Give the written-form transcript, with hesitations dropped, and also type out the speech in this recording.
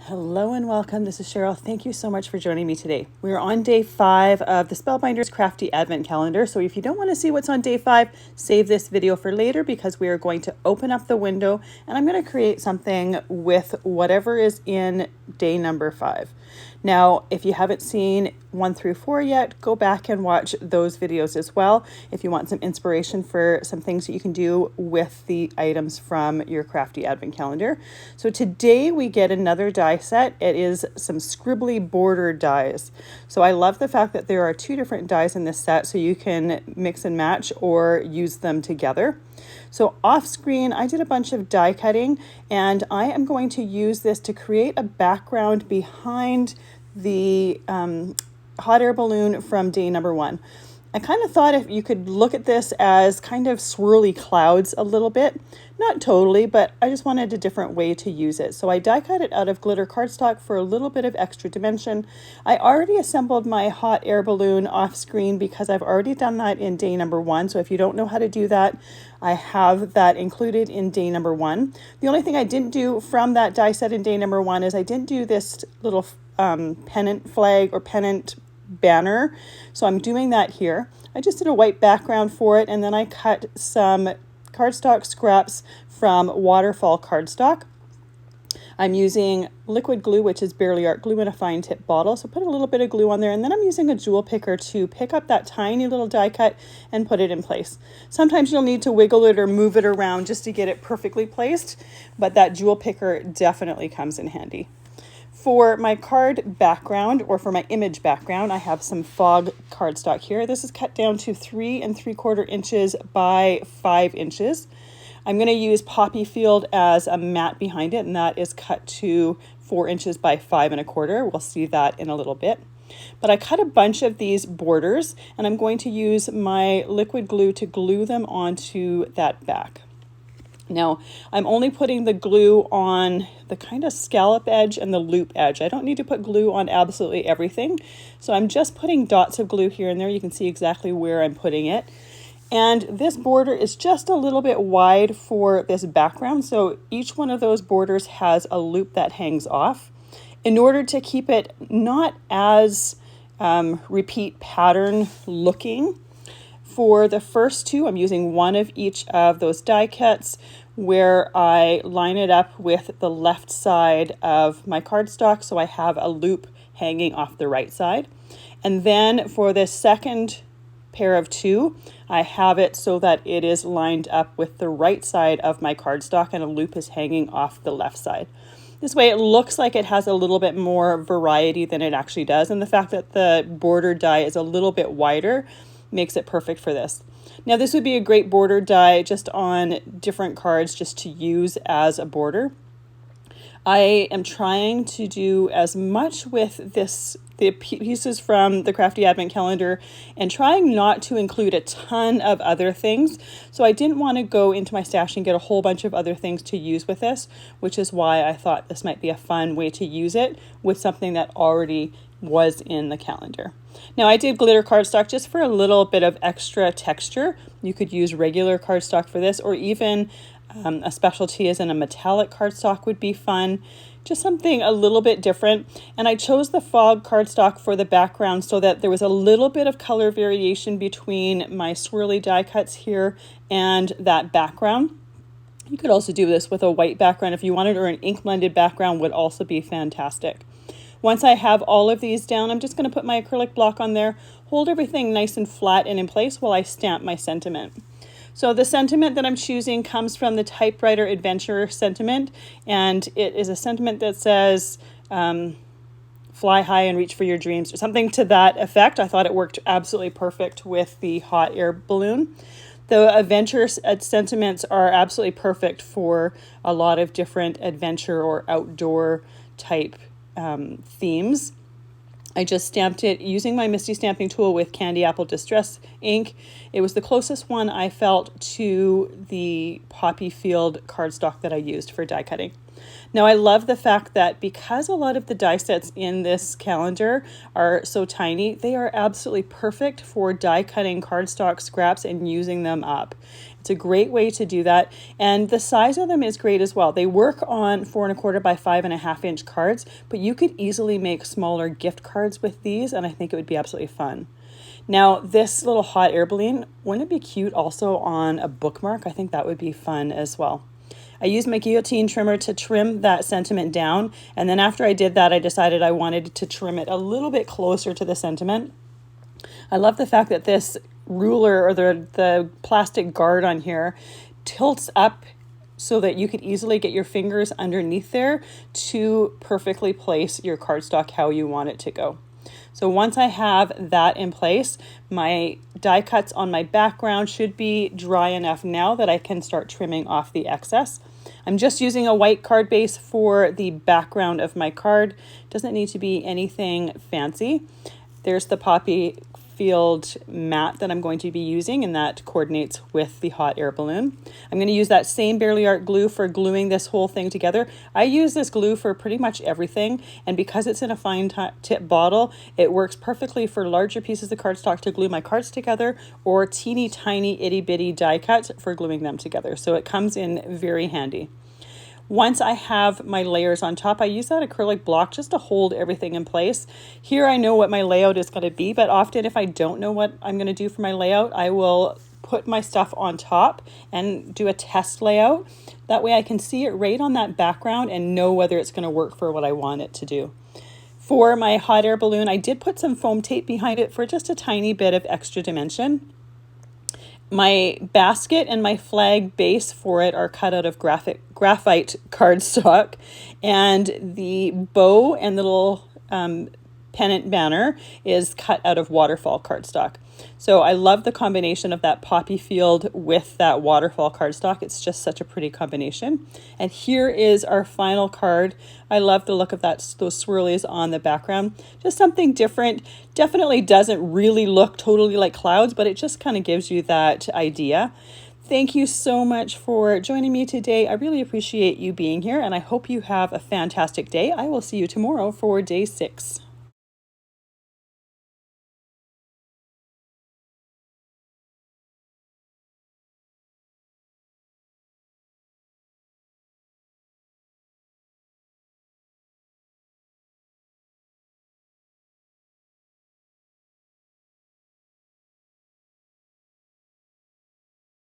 Hello and welcome. This is Cheryl. Thank you so much for joining me today. We are on day 5 of the Spellbinders Crafty Advent Calendar. So if you don't want to see what's on day 5, save this video for later because we are going to open up the window and I'm going to create something with whatever is in day number 5. Now, if you haven't seen 1 through 4 yet, go back and watch those videos as well if you want some inspiration for some things that you can do with the items from your Crafty Advent Calendar. So today we get another die set. It is some scribbly border dies. So I love the fact that there are 2 different dies in this set so you can mix and match or use them together. So off screen, I did a bunch of die cutting and I am going to use this to create a background behind the hot air balloon from day number 1. I kind of thought if you could look at this as kind of swirly clouds a little bit, not totally, but I just wanted a different way to use it. So I die cut it out of glitter cardstock for a little bit of extra dimension. I already assembled my hot air balloon off screen because I've already done that in day number 1. So if you don't know how to do that, I have that included in day number 1. The only thing I didn't do from that die set in day number 1 is I didn't do this little pennant flag or pennant banner. So I'm doing that here. I just did a white background for it and then I cut some cardstock scraps from Waterfall Cardstock. I'm using liquid glue, which is Barely Art glue in a fine tip bottle. So put a little bit of glue on there and then I'm using a jewel picker to pick up that tiny little die cut and put it in place. Sometimes you'll need to wiggle it or move it around just to get it perfectly placed, but that jewel picker definitely comes in handy. For my card background or for my image background, I have some fog cardstock here. This is cut down to 3 3/4 inches by 5 inches. I'm going to use Poppy Field as a mat behind it, and that is cut to 4 inches by 5 1/4. We'll see that in a little bit. But I cut a bunch of these borders, and I'm going to use my liquid glue to glue them onto that back. Now, I'm only putting the glue on the kind of scallop edge and the loop edge. I don't need to put glue on absolutely everything. So I'm just putting dots of glue here and there. You can see exactly where I'm putting it. And this border is just a little bit wide for this background. So each one of those borders has a loop that hangs off. In order to keep it not as repeat pattern looking, for the first 2, I'm using one of each of those die cuts where I line it up with the left side of my cardstock so I have a loop hanging off the right side. And then for the second pair of 2, I have it so that it is lined up with the right side of my cardstock and a loop is hanging off the left side. This way it looks like it has a little bit more variety than it actually does. And the fact that the border die is a little bit wider makes it perfect for this. Now this would be a great border die just on different cards just to use as a border. I am trying to do as much with the pieces from the Crafty Advent Calendar and trying not to include a ton of other things. So I didn't want to go into my stash and get a whole bunch of other things to use with this, which is why I thought this might be a fun way to use it with something that already was in the calendar. Now I did glitter cardstock just for a little bit of extra texture. You could use regular cardstock for this, or even a specialty as in a metallic cardstock would be fun. Just something a little bit different. And I chose the fog cardstock for the background so that there was a little bit of color variation between my swirly die cuts here and that background. You could also do this with a white background if you wanted, or an ink blended background would also be fantastic. Once I have all of these down, I'm just going to put my acrylic block on there, hold everything nice and flat and in place while I stamp my sentiment. So the sentiment that I'm choosing comes from the Typewriter Adventure sentiment, and it is a sentiment that says, fly high and reach for your dreams, or something to that effect. I thought it worked absolutely perfect with the hot air balloon. The adventure sentiments are absolutely perfect for a lot of different adventure or outdoor type themes. I just stamped it using my Misti stamping tool with Candy Apple Distres ink. It was the closest one I felt to the Poppy Field cardstock that I used for die cutting. Now I love the fact that because a lot of the die sets in this calendar are so tiny, they are absolutely perfect for die cutting cardstock scraps and using them up. It's a great way to do that, and the size of them is great as well. They work on 4¼ by 5½ inch cards, but you could easily make smaller gift cards with these, and I think it would be absolutely fun. Now this little hot air balloon, wouldn't it be cute also on a bookmark? I think that would be fun as well. I used my guillotine trimmer to trim that sentiment down, and then after I did that, I decided I wanted to trim it a little bit closer to the sentiment. I love the fact that this ruler, or the plastic guard on here, tilts up so that you could easily get your fingers underneath there to perfectly place your cardstock how you want it to go. So once I have that in place, my die cuts on my background should be dry enough now that I can start trimming off the excess. I'm just using a white card base for the background of my card. Doesn't need to be anything fancy. There's the poppy field mat that I'm going to be using, and that coordinates with the hot air balloon. I'm going to use that same Barely Art glue for gluing this whole thing together. I use this glue for pretty much everything, and because it's in a fine tip bottle, it works perfectly for larger pieces of cardstock to glue my cards together, or teeny tiny itty bitty die cuts for gluing them together. So it comes in very handy. Once I have my layers on top, I use that acrylic block just to hold everything in place. Here I know what my layout is going to be, but often if I don't know what I'm going to do for my layout, I will put my stuff on top and do a test layout. That way I can see it right on that background and know whether it's going to work for what I want it to do. For my hot air balloon, I did put some foam tape behind it for just a tiny bit of extra dimension. My basket and my flag base for it are cut out of graphite cardstock, and the bow and the little pennant banner is cut out of Waterfall cardstock. So I love the combination of that poppy field with that Waterfall cardstock. It's just such a pretty combination. And here is our final card. I love the look of those swirlies on the background. Just something different. Definitely doesn't really look totally like clouds, but it just kind of gives you that idea. Thank you so much for joining me today. I really appreciate you being here, and I hope you have a fantastic day. I will see you tomorrow for day 6.